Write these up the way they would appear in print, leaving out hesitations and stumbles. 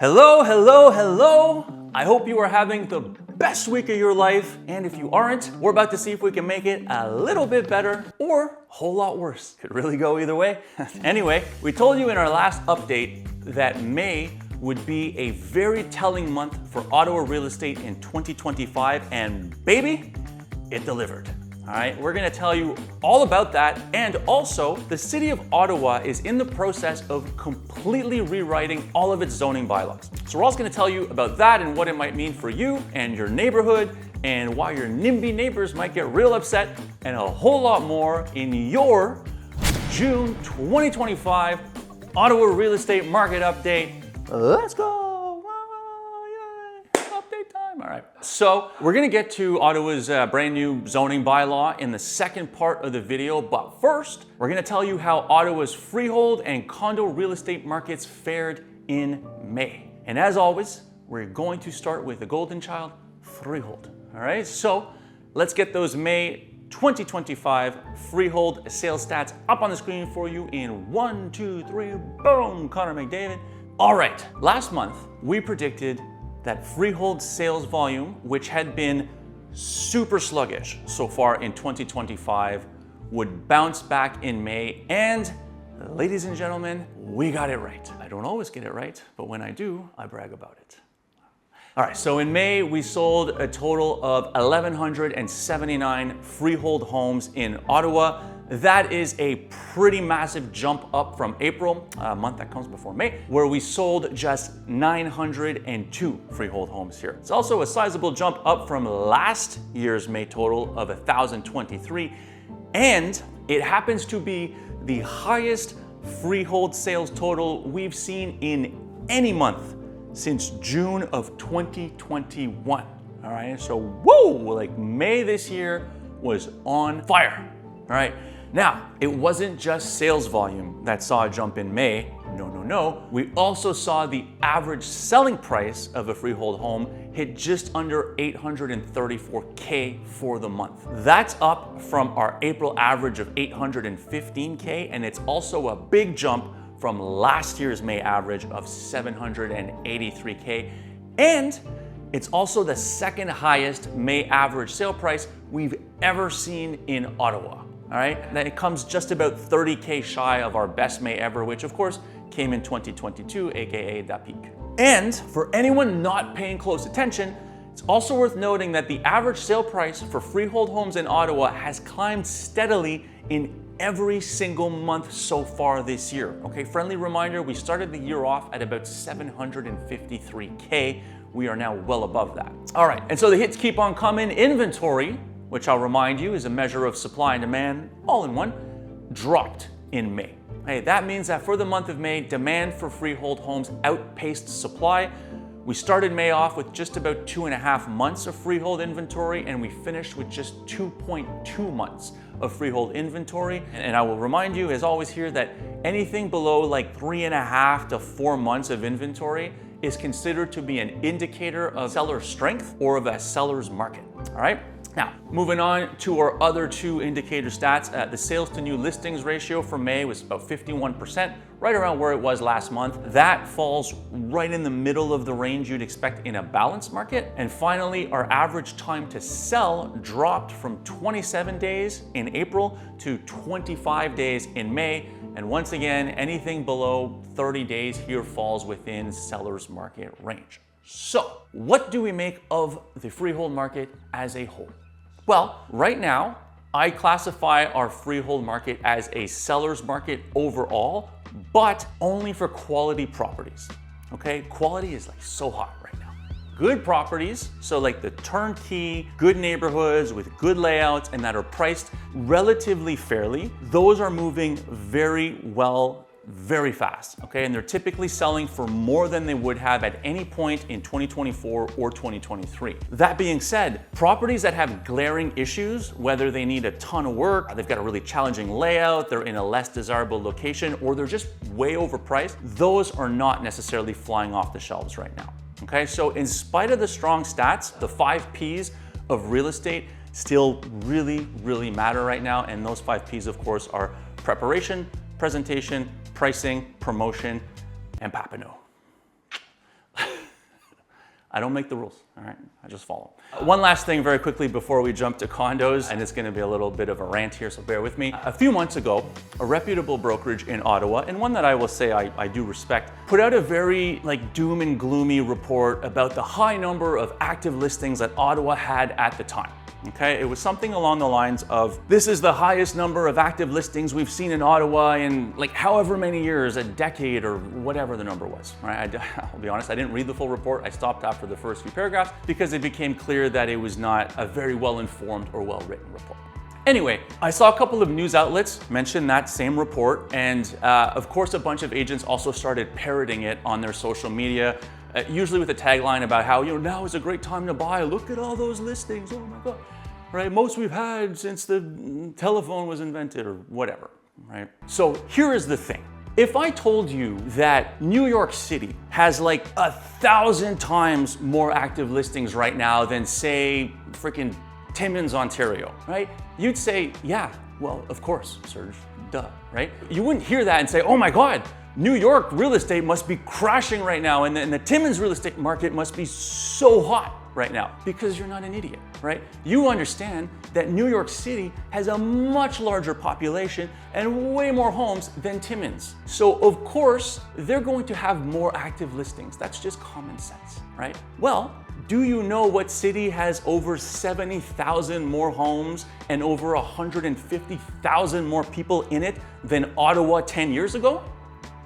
Hello, hello, hello. I hope you are having the best week of your life. And if you aren't, we're about to see if we can make it a little bit better or a whole lot worse. Could really go either way. Anyway, we told you in our last update that May would be a very telling month for Ottawa real estate in 2025. And baby, it delivered. All right, we're gonna tell you all about that. And also, the city of Ottawa is in the process of completely rewriting all of its zoning bylaws. So we're also gonna tell you about that and what it might mean for you and your neighborhood and why your NIMBY neighbors might get real upset and a whole lot more in your June 2025 Ottawa real estate market update. Let's go. All right, so we're gonna get to Ottawa's brand new zoning bylaw in the second part of the video, but first, we're gonna tell you how Ottawa's freehold and condo real estate markets fared in May. And as always, we're going to start with the golden child, freehold. All right, so let's get those May 2025 freehold sales stats up on the screen for you in 1, 2, 3, boom, Connor McDavid. All right, last month, we predicted that freehold sales volume, which had been super sluggish so far in 2025, would bounce back in May. And ladies and gentlemen, we got it right. I don't always get it right, but when I do, I brag about it. All right, so in May, we sold a total of 1,179 freehold homes in Ottawa. That is a pretty massive jump up from April, a month that comes before May, where we sold just 902 freehold homes here. It's also a sizable jump up from last year's May total of 1,023, and it happens to be the highest freehold sales total we've seen in any month since June of 2021. All right, so whoa, like May this year was on fire. All right. Now, it wasn't just sales volume that saw a jump in May. No. We also saw the average selling price of a freehold home hit just under $834K for the month. That's up from our April average of $815K, and it's also a big jump from last year's May average of $783K. And it's also the second highest May average sale price we've ever seen in Ottawa. All right, then it comes just about 30K shy of our best May ever, which of course came in 2022, AKA that peak. And for anyone not paying close attention, it's also worth noting that the average sale price for freehold homes in Ottawa has climbed steadily in every single month so far this year. Okay, friendly reminder, we started the year off at about 753K. We are now well above that. All right, and so the hits keep on coming. Inventory, which I'll remind you is a measure of supply and demand all in one, dropped in May. Hey, that means that for the month of May, demand for freehold homes outpaced supply. We started May off with just about 2.5 months of freehold inventory, and we finished with just 2.2 months of freehold inventory. And I will remind you, as always here, that anything below like 3.5 to 4 months of inventory is considered to be an indicator of seller strength or of a seller's market, all right? Now, moving on to our other two indicator stats, the sales to new listings ratio for May was about 51%, right around where it was last month. That falls right in the middle of the range you'd expect in a balanced market. And finally, our average time to sell dropped from 27 days in April to 25 days in May. And once again, anything below 30 days here falls within seller's market range. So, what do we make of the freehold market as a whole? Well, right now, I classify our freehold market as a seller's market overall, but only for quality properties, okay? Quality is like so hot right now. Good properties, so like the turnkey, good neighborhoods with good layouts and that are priced relatively fairly, those are moving very well, very fast, okay? And they're typically selling for more than they would have at any point in 2024 or 2023. That being said, properties that have glaring issues, whether they need a ton of work, they've got a really challenging layout, they're in a less desirable location, or they're just way overpriced, those are not necessarily flying off the shelves right now, okay? So in spite of the strong stats, the 5 Ps of real estate still really matter right now. And those 5 Ps, of course, are preparation, presentation, pricing, promotion, and Papineau. I don't make the rules, all right? I just follow. One last thing very quickly before we jump to condos, and it's gonna be a little bit of a rant here, so bear with me. A few months ago, a reputable brokerage in Ottawa, and one that I will say I do respect, put out a very doom and gloomy report about the high number of active listings that Ottawa had at the time. Okay, it was something along the lines of, this is the highest number of active listings we've seen in Ottawa in however many years, a decade or whatever the number was, right? I'll be honest, I didn't read the full report. I stopped after the first few paragraphs because it became clear that it was not a very well-informed or well-written report. Anyway, I saw a couple of news outlets mention that same report, and of course a bunch of agents also started parroting it on their social media, usually with a tagline about how, now is a great time to buy, look at all those listings, oh my God, right? Most we've had since the telephone was invented or whatever, right? So here is the thing. If I told you that New York City has 1,000 times more active listings right now than say freaking Timmins, Ontario, right? You'd say, yeah, well, of course, Serge, duh, right? You wouldn't hear that and say, oh my God, New York real estate must be crashing right now, and the Timmins real estate market must be so hot right now, because you're not an idiot, right? You understand that New York City has a much larger population and way more homes than Timmins. So of course, they're going to have more active listings. That's just common sense, right? Well, do you know what city has over 70,000 more homes and over 150,000 more people in it than Ottawa 10 years ago?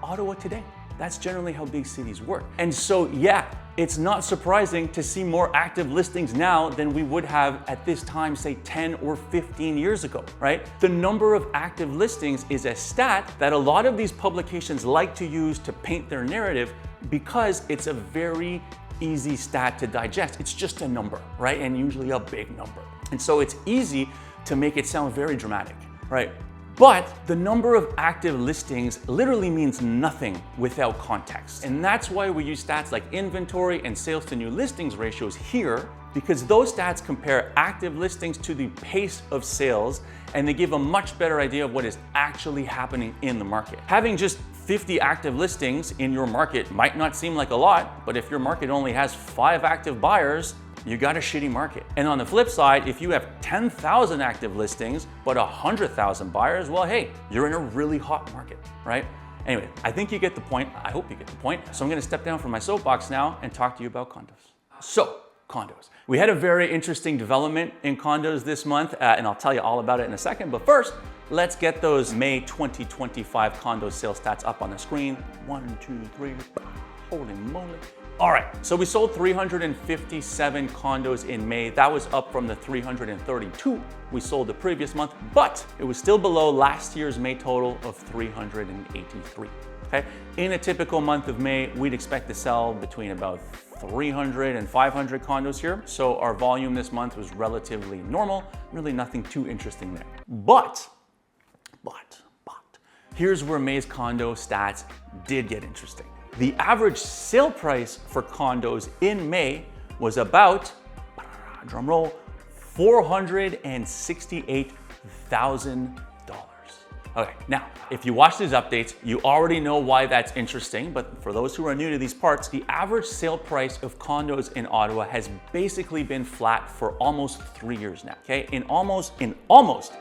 Ottawa today. That's generally how big cities work. And so, yeah, it's not surprising to see more active listings now than we would have at this time, say 10 or 15 years ago, right? The number of active listings is a stat that a lot of these publications like to use to paint their narrative because it's a very easy stat to digest. It's just a number, right? And usually a big number. And so it's easy to make it sound very dramatic, right? But the number of active listings literally means nothing without context. And that's why we use stats like inventory and sales to new listings ratios here, because those stats compare active listings to the pace of sales, and they give a much better idea of what is actually happening in the market. Having just 50 active listings in your market might not seem like a lot, but if your market only has 5 active buyers, you got a shitty market. And on the flip side, if you have 10,000 active listings, but 100,000 buyers, well, hey, you're in a really hot market, right? Anyway, I think you get the point. I hope you get the point. So I'm gonna step down from my soapbox now and talk to you about condos. So, condos. We had a very interesting development in condos this month, and I'll tell you all about it in a second. But first, let's get those May 2025 condo sales stats up on the screen. 1, 2, 3, holy moly. All right, so we sold 357 condos in May. That was up from the 332 we sold the previous month, but it was still below last year's May total of 383, okay? In a typical month of May, we'd expect to sell between about 300 and 500 condos here. So our volume this month was relatively normal, really nothing too interesting there. But, here's where May's condo stats did get interesting. The average sale price for condos in May was about, drum roll, $468,000. Okay, now, if you watch these updates, you already know why that's interesting, but for those who are new to these parts, the average sale price of condos in Ottawa has basically been flat for almost 3 years now, okay? In almost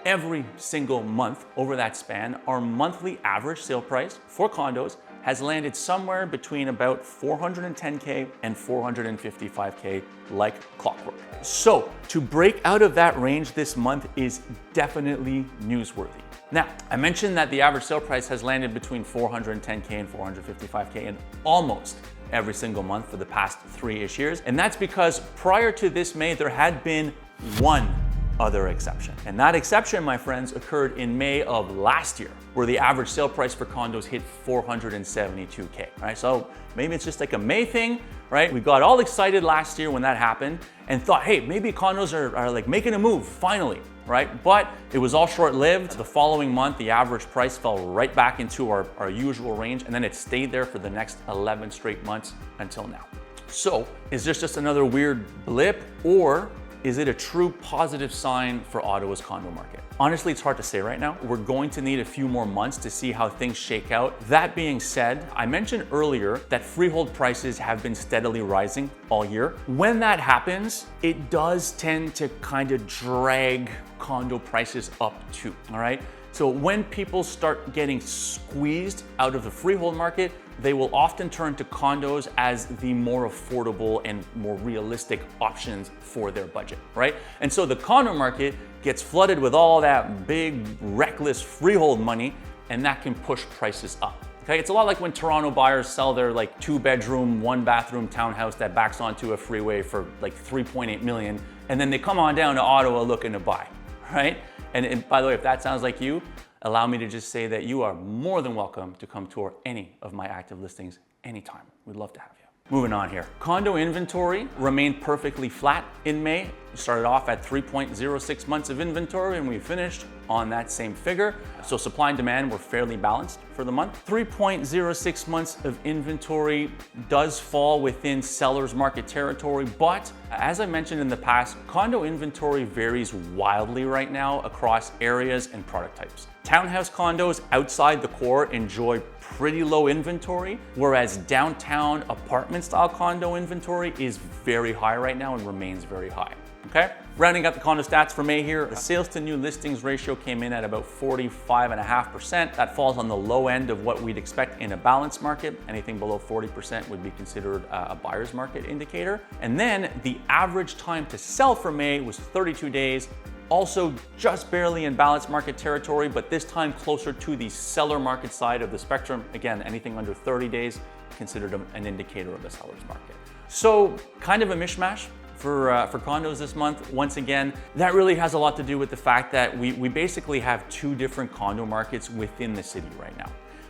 every single month over that span, our monthly average sale price for condos has landed somewhere between about 410K and 455K like clockwork. So to break out of that range this month is definitely newsworthy. Now, I mentioned that the average sale price has landed between 410K and 455K in almost every single month for the past 3-ish years. And that's because prior to this May, there had been one other exception. And that exception, my friends, occurred in May of last year, where the average sale price for condos hit 472K, right? So maybe it's just like a May thing, right? We got all excited last year when that happened and thought, hey, maybe condos are like making a move finally, right? But it was all short-lived. The following month, the average price fell right back into our usual range, and then it stayed there for the next 11 straight months until now. So is this just another weird blip, or is it a true positive sign for Ottawa's condo market? Honestly, it's hard to say right now. We're going to need a few more months to see how things shake out. That being said, I mentioned earlier that freehold prices have been steadily rising all year. When that happens, it does tend to kind of drag condo prices up too, all right? So when people start getting squeezed out of the freehold market, they will often turn to condos as the more affordable and more realistic options for their budget, right? And so the condo market gets flooded with all that big, reckless freehold money, and that can push prices up. Okay, it's a lot like when Toronto buyers sell their like 2-bedroom, 1-bathroom townhouse that backs onto a freeway for like 3.8 million, and then they come on down to Ottawa looking to buy, right? And by the way, if that sounds like you, allow me to just say that you are more than welcome to come tour any of my active listings anytime. We'd love to have you. Moving on here. Condo inventory remained perfectly flat in May. We started off at 3.06 months of inventory and we finished on that same figure. So supply and demand were fairly balanced for the month. 3.06 months of inventory does fall within seller's market territory, but as I mentioned in the past, condo inventory varies wildly right now across areas and product types. Townhouse condos outside the core enjoy pretty low inventory, whereas downtown apartment style condo inventory is very high right now and remains very high. Okay? Rounding up the condo stats for May here, the sales to new listings ratio came in at about 45.5%. That falls on the low end of what we'd expect in a balanced market. Anything below 40% would be considered a buyer's market indicator. And then the average time to sell for May was 32 days. Also just barely in balanced market territory, but this time closer to the seller market side of the spectrum. Again, anything under 30 days considered an indicator of the seller's market. So kind of a mishmash for condos this month. Once again, that really has a lot to do with the fact that we basically have two different condo markets within the city right now.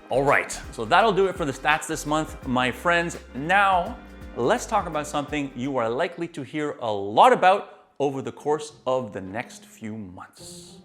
All right, so that'll do it for the stats this month, my friends. Now, let's talk about something you are likely to hear a lot about over the course of the next few months.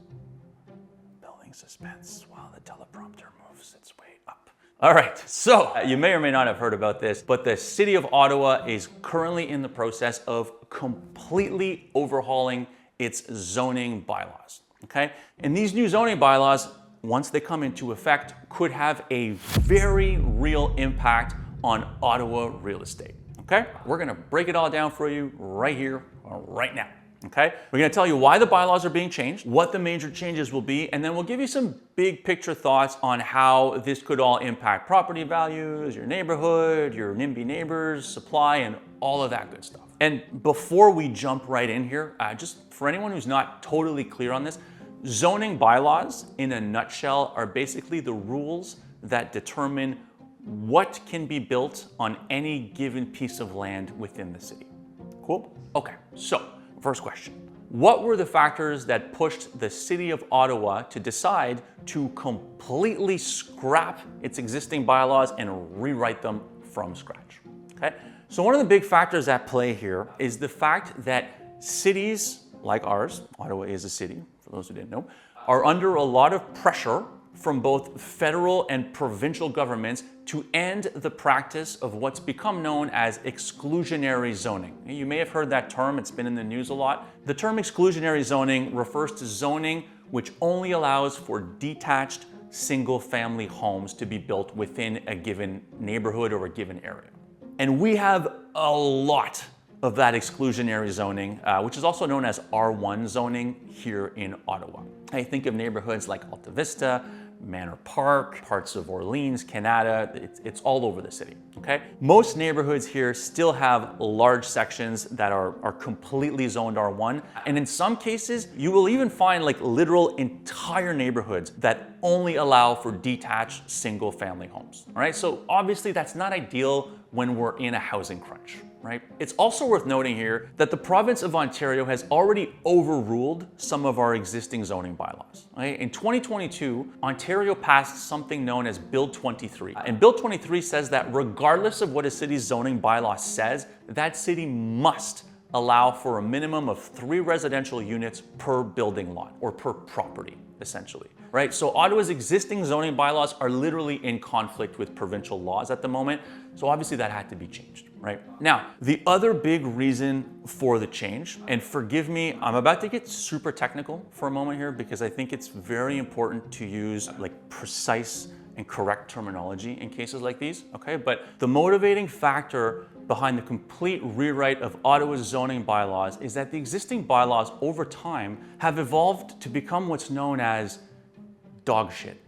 Building suspense while the teleprompter moves its way up. All right, so you may or may not have heard about this, but the city of Ottawa is currently in the process of completely overhauling its zoning bylaws, okay? And these new zoning bylaws, once they come into effect, could have a very real impact on Ottawa real estate, okay? We're gonna break it all down for you right here, right now. Okay, we're going to tell you why the bylaws are being changed, what the major changes will be, and then we'll give you some big picture thoughts on how this could all impact property values, your neighborhood, your NIMBY neighbors, supply, and all of that good stuff. And before we jump right in here, just for anyone who's not totally clear on this, zoning bylaws in a nutshell are basically the rules that determine what can be built on any given piece of land within the city. Cool? Okay, so first question. What were the factors that pushed the city of Ottawa to decide to completely scrap its existing bylaws and rewrite them from scratch? Okay, so one of the big factors at play here is the fact that cities like ours, Ottawa is a city, for those who didn't know, are under a lot of pressure from both federal and provincial governments to end the practice of what's become known as exclusionary zoning. You may have heard that term, it's been in the news a lot. The term exclusionary zoning refers to zoning which only allows for detached single-family homes to be built within a given neighborhood or a given area. And we have a lot of that exclusionary zoning, which is also known as R1 zoning here in Ottawa. I think of neighborhoods like Alta Vista, Manor Park, parts of Orleans, Canada, it's all over the city, okay? Most neighborhoods here still have large sections that are completely zoned R1. And in some cases, you will even find like literal entire neighborhoods that only allow for detached single family homes, all right? So obviously that's not ideal when we're in a housing crunch, right? It's also worth noting here that the province of Ontario has already overruled some of our existing zoning bylaws. Right? In 2022, Ontario passed something known as Bill 23. And Bill 23 says that regardless of what a city's zoning bylaw says, that city must allow for a minimum of 3 residential units per building lot or per property, essentially. Right? So Ottawa's existing zoning bylaws are literally in conflict with provincial laws at the moment. So obviously that had to be changed. right? Now, the other big reason for the change, and forgive me, I'm about to get super technical for a moment here because I think it's very important to use like precise and correct terminology in cases like these, okay? But the motivating factor behind the complete rewrite of Ottawa's zoning bylaws is that the existing bylaws over time have evolved to become what's known as dog shit.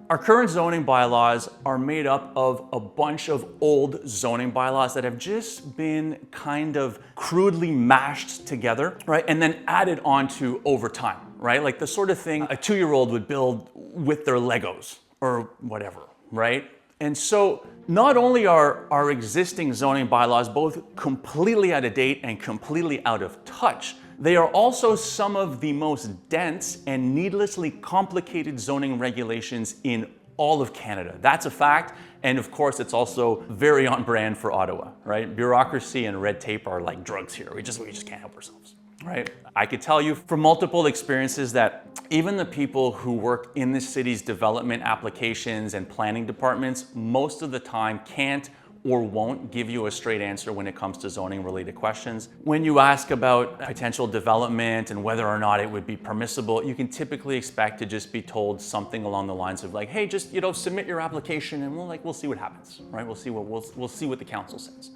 Our current zoning bylaws are made up of a bunch of old zoning bylaws that have just been kind of crudely mashed together, right? And then added onto over time, right? Like the sort of thing a 2-year-old would build with their Legos or whatever, right? And so not only are our existing zoning bylaws both completely out of date and completely out of touch, they are also some of the most dense and needlessly complicated zoning regulations in all of Canada. That's a fact. And of course, it's also very on brand for Ottawa, right? Bureaucracy and red tape are like drugs here. We just can't help ourselves, right? I could tell you from multiple experiences that even the people who work in the city's development applications and planning departments most of the time can't or won't give you a straight answer when it comes to zoning related questions. When you ask about potential development and whether or not it would be permissible, you can typically expect to just be told something along the lines of like, hey, just, submit your application and we'll see what happens, right? We'll see what the council says,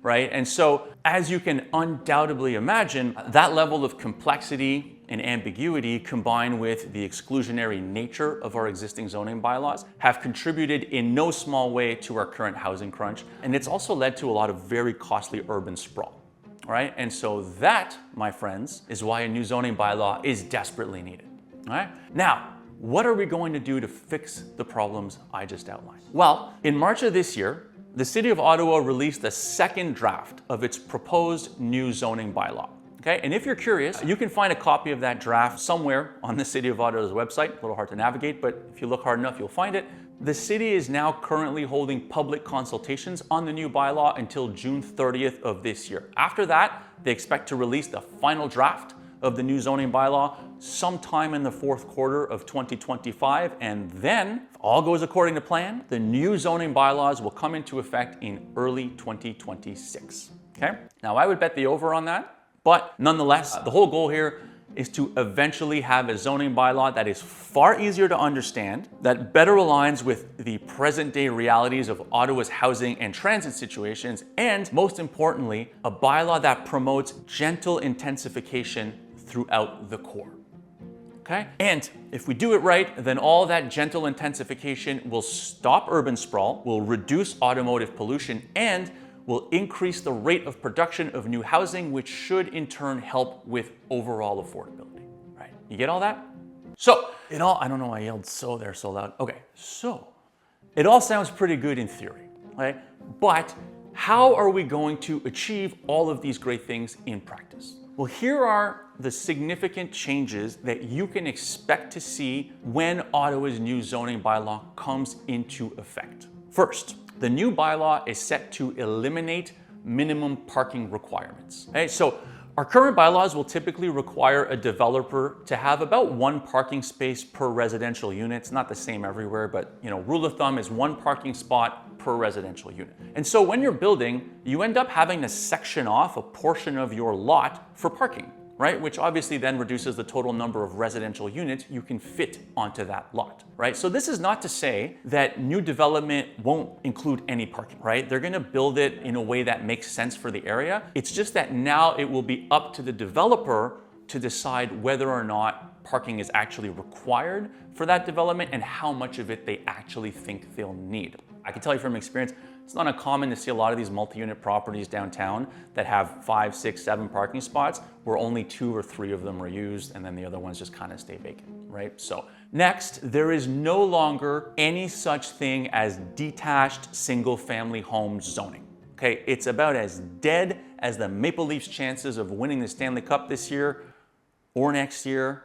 right? And so as you can undoubtedly imagine, that level of complexity and ambiguity combined with the exclusionary nature of our existing zoning bylaws have contributed in no small way to our current housing crunch. And it's also led to a lot of very costly urban sprawl, right? And so that, my friends, is why a new zoning bylaw is desperately needed, all right? Now, what are we going to do to fix the problems I just outlined? Well, in March of this year, the City of Ottawa released the second draft of its proposed new zoning bylaw. Okay, and if you're curious, you can find a copy of that draft somewhere on the City of Ottawa's website. A little hard to navigate, but if you look hard enough, you'll find it. The city is now currently holding public consultations on the new bylaw until June 30th of this year. After that, they expect to release the final draft of the new zoning bylaw sometime in the fourth quarter of 2025. And then, if all goes according to plan, the new zoning bylaws will come into effect in early 2026. Okay, now I would bet the over on that. But nonetheless, the whole goal here is to eventually have a zoning bylaw that is far easier to understand, that better aligns with the present day realities of Ottawa's housing and transit situations, and most importantly, a bylaw that promotes gentle intensification throughout the core. Okay? And if we do it right, then all that gentle intensification will stop urban sprawl, will reduce automotive pollution, and will increase the rate of production of new housing, which should in turn help with overall affordability, right? You get all that? So, I don't know why I yelled so loud. Okay, so, it all sounds pretty good in theory, right? But how are we going to achieve all of these great things in practice? Well, here are the significant changes that you can expect to see when Ottawa's new zoning bylaw comes into effect. First, the new bylaw is set to eliminate minimum parking requirements. Okay, so our current bylaws will typically require a developer to have about 1 parking space per residential unit. It's not the same everywhere, but rule of thumb is 1 parking spot per residential unit. And so when you're building, you end up having to section off a portion of your lot for parking, right? Which obviously then reduces the total number of residential units you can fit onto that lot, right? So this is not to say that new development won't include any parking, right? They're gonna build it in a way that makes sense for the area. It's just that now it will be up to the developer to decide whether or not parking is actually required for that development and how much of it they actually think they'll need. I can tell you from experience, it's not uncommon to see a lot of these multi-unit properties downtown that have 5, 6, 7 parking spots where only 2 or 3 of them are used and then the other ones just kind of stay vacant, right? So next, there is no longer any such thing as detached single-family home zoning. Okay, it's about as dead as the Maple Leafs' chances of winning the Stanley Cup this year or next year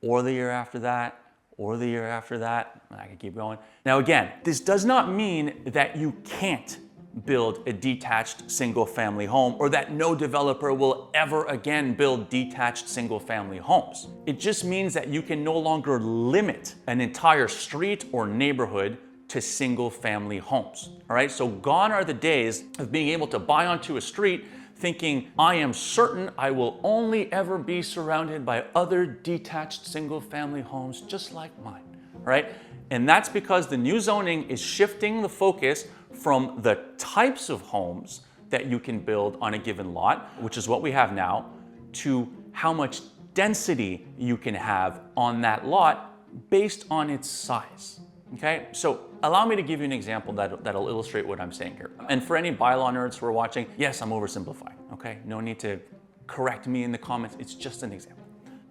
or the year after that or the year after that. I can keep going. Now again, this does not mean that you can't build a detached single-family home or that no developer will ever again build detached single-family homes. It just means that you can no longer limit an entire street or neighborhood to single family homes. All right, so gone are the days of being able to buy onto a street thinking, I am certain I will only ever be surrounded by other detached single family homes just like mine, right? And that's because the new zoning is shifting the focus from the types of homes that you can build on a given lot, which is what we have now, to how much density you can have on that lot based on its size. Okay, so allow me to give you an example that'll illustrate what I'm saying here. And for any bylaw nerds who are watching, yes, I'm oversimplifying, okay? No need to correct me in the comments, it's just an example.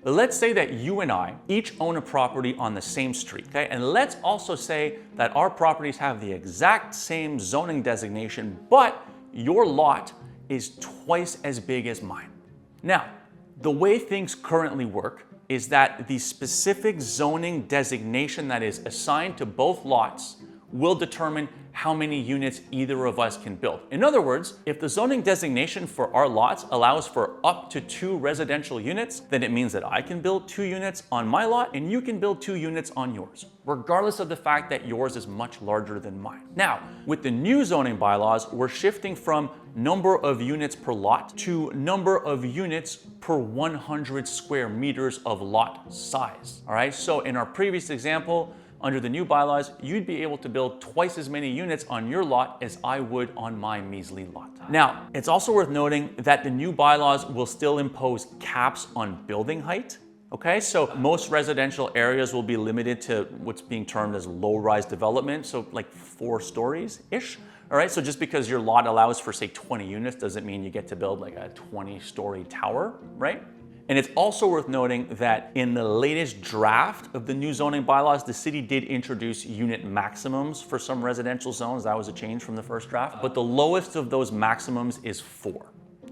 But let's say that you and I each own a property on the same street, okay? And let's also say that our properties have the exact same zoning designation, but your lot is twice as big as mine. Now, the way things currently work is that the specific zoning designation that is assigned to both lots will determine how many units either of us can build. In other words, if the zoning designation for our lots allows for up to 2 residential units, then it means that I can build 2 units on my lot and you can build 2 units on yours, regardless of the fact that yours is much larger than mine. Now, with the new zoning bylaws, we're shifting from number of units per lot to number of units per 100 square meters of lot size. All right, so in our previous example, under the new bylaws, you'd be able to build twice as many units on your lot as I would on my measly lot. Now, it's also worth noting that the new bylaws will still impose caps on building height. Okay, so most residential areas will be limited to what's being termed as low-rise development, so like 4 stories-ish. All right, so just because your lot allows for, say, 20 units doesn't mean you get to build like a 20-story tower, right? And it's also worth noting that in the latest draft of the new zoning bylaws, the city did introduce unit maximums for some residential zones. That was a change from the first draft. But the lowest of those maximums is 4,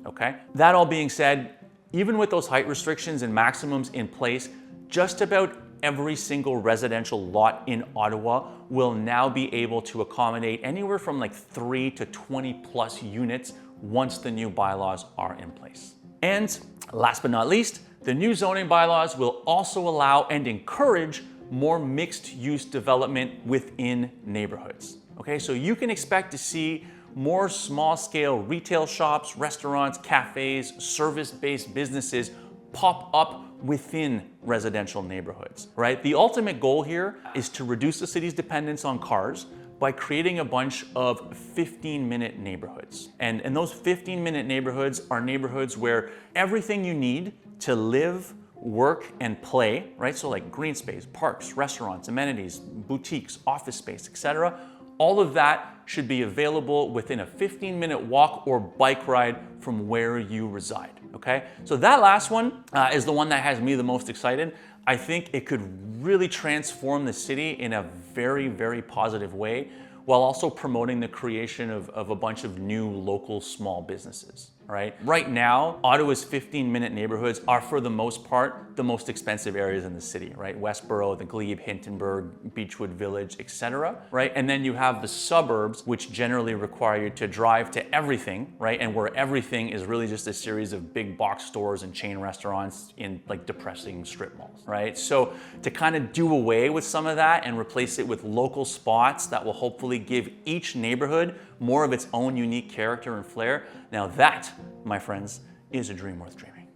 okay? That all being said, even with those height restrictions and maximums in place, just about every single residential lot in Ottawa will now be able to accommodate anywhere from like 3 to 20 plus units once the new bylaws are in place. And last but not least, the new zoning bylaws will also allow and encourage more mixed-use development within neighborhoods. Okay, so you can expect to see more small-scale retail shops, restaurants, cafes, service-based businesses pop up within residential neighborhoods, right? The ultimate goal here is to reduce the city's dependence on cars by creating a bunch of 15-minute neighborhoods. And those 15-minute neighborhoods are neighborhoods where everything you need to live, work, and play, right? So like green space, parks, restaurants, amenities, boutiques, office space, etc. All of that should be available within a 15-minute walk or bike ride from where you reside, okay? So that last one is the one that has me the most excited. I think it could really transform the city in a very, very positive way while also promoting the creation of a bunch of new local small businesses, right? Right now, Ottawa's 15-minute neighborhoods are for the most part the most expensive areas in the city, right? Westboro, the Glebe, Hintonburg, Beechwood Village, etc., right? And then you have the suburbs, which generally require you to drive to everything, right? And where everything is really just a series of big box stores and chain restaurants in like depressing strip malls, right? So to kind of do away with some of that and replace it with local spots that will hopefully give each neighborhood more of its own unique character and flair. Now that, my friends, is a dream worth dreaming.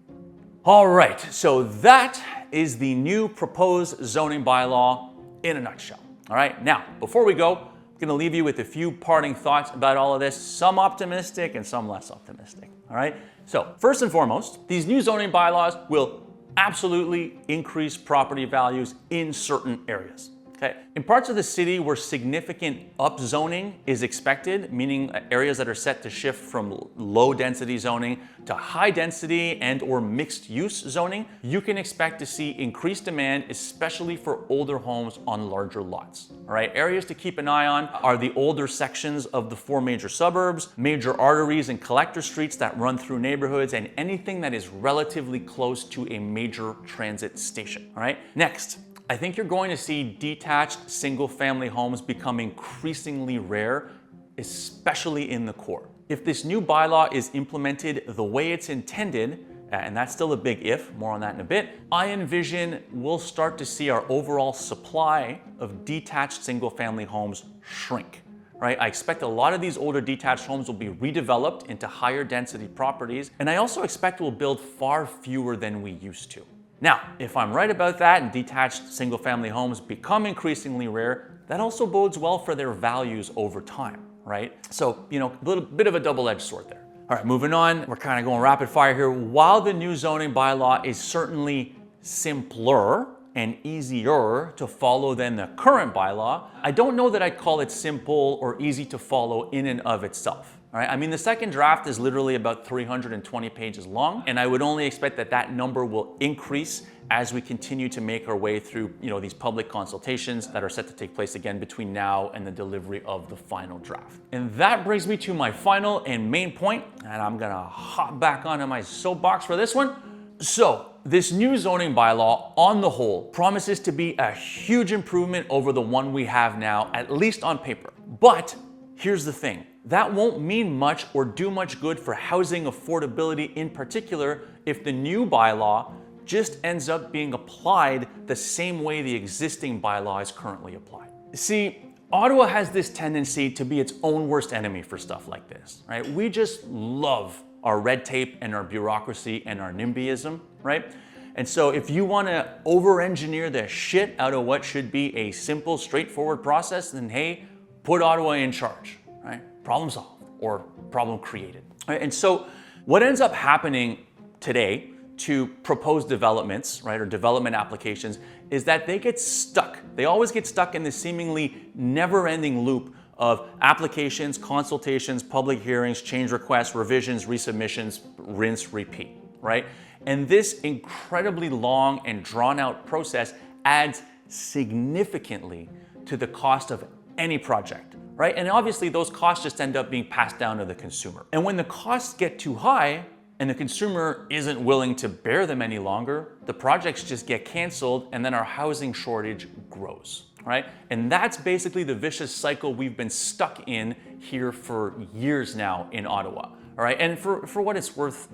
All right, so that is the new proposed zoning bylaw in a nutshell. All right, now, before we go, I'm gonna leave you with a few parting thoughts about all of this, some optimistic and some less optimistic, all right? So, first and foremost, these new zoning bylaws will absolutely increase property values in certain areas. Okay. In parts of the city where significant upzoning is expected, meaning areas that are set to shift from low density zoning to high density and or mixed use zoning, you can expect to see increased demand, especially for older homes on larger lots. All right, areas to keep an eye on are the older sections of the 4 major suburbs, major arteries and collector streets that run through neighborhoods, and anything that is relatively close to a major transit station. All right, next, I think you're going to see detached single-family homes become increasingly rare, especially in the core. If this new bylaw is implemented the way it's intended, and that's still a big if, more on that in a bit, I envision we'll start to see our overall supply of detached single-family homes shrink. Right? I expect a lot of these older detached homes will be redeveloped into higher density properties, and I also expect we'll build far fewer than we used to. Now, if I'm right about that and detached single-family homes become increasingly rare, that also bodes well for their values over time, right? So, a little bit of a double-edged sword there. All right, moving on, we're kind of going rapid fire here. While the new zoning bylaw is certainly simpler and easier to follow than the current bylaw, I don't know that I'd call it simple or easy to follow in and of itself. All right? I mean, the second draft is literally about 320 pages long, and I would only expect that number will increase as we continue to make our way through, these public consultations that are set to take place again between now and the delivery of the final draft. And that brings me to my final and main point, and I'm gonna hop back onto my soapbox for this one. So, this new zoning bylaw, on the whole, promises to be a huge improvement over the one we have now, at least on paper. But here's the thing. That won't mean much or do much good for housing affordability in particular if the new bylaw just ends up being applied the same way the existing bylaw is currently applied. See, Ottawa has this tendency to be its own worst enemy for stuff like this, right? We just love our red tape and our bureaucracy and our NIMBYism, right? And so if you want to over-engineer the shit out of what should be a simple, straightforward process, then hey, put Ottawa in charge, right? Problem solved or problem created. Right? And so what ends up happening today to proposed developments, right, or development applications, is that they get stuck. They always get stuck in this seemingly never-ending loop of applications, consultations, public hearings, change requests, revisions, resubmissions, rinse, repeat, right? And this incredibly long and drawn-out process adds significantly to the cost of any project, right? And obviously those costs just end up being passed down to the consumer. And when the costs get too high, and the consumer isn't willing to bear them any longer, the projects just get canceled and then our housing shortage grows, right? And that's basically the vicious cycle we've been stuck in here for years now in Ottawa, all right? And for what it's worth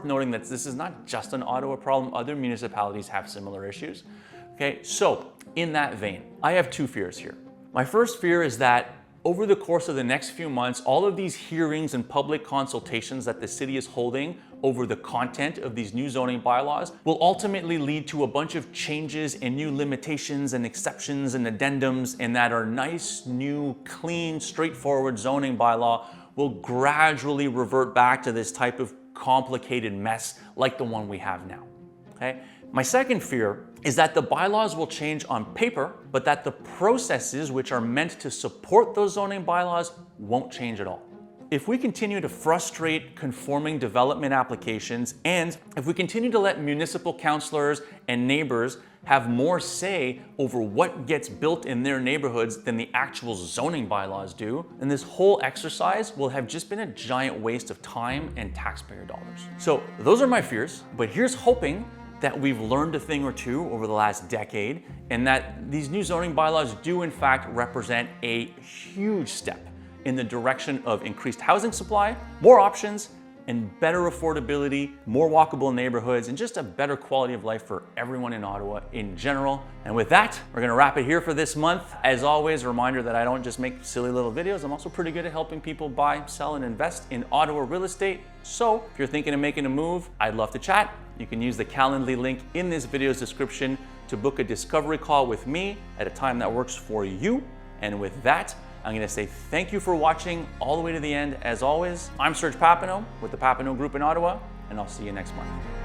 noting that this is not just an Ottawa problem. Other municipalities have similar issues, okay? So in that vein, I have two fears here. My first fear is that over the course of the next few months, all of these hearings and public consultations that the city is holding over the content of these new zoning bylaws will ultimately lead to a bunch of changes and new limitations and exceptions and addendums, and that our nice, new, clean, straightforward zoning bylaw will gradually revert back to this type of complicated mess like the one we have now, okay? My second fear is that the bylaws will change on paper, but that the processes which are meant to support those zoning bylaws won't change at all. If we continue to frustrate conforming development applications, and if we continue to let municipal councillors and neighbors have more say over what gets built in their neighborhoods than the actual zoning bylaws do, then this whole exercise will have just been a giant waste of time and taxpayer dollars. So those are my fears, but here's hoping that we've learned a thing or two over the last decade, and that these new zoning bylaws do in fact represent a huge step in the direction of increased housing supply, more options, and better affordability, more walkable neighborhoods, and just a better quality of life for everyone in Ottawa in general. And with that, we're gonna wrap it here for this month. As always, a reminder that I don't just make silly little videos, I'm also pretty good at helping people buy, sell, and invest in Ottawa real estate. So if you're thinking of making a move, I'd love to chat. You can use the Calendly link in this video's description to book a discovery call with me at a time that works for you. And with that, I'm gonna say thank you for watching all the way to the end. As always, I'm Serge Papineau with the Papineau Group in Ottawa, and I'll see you next month.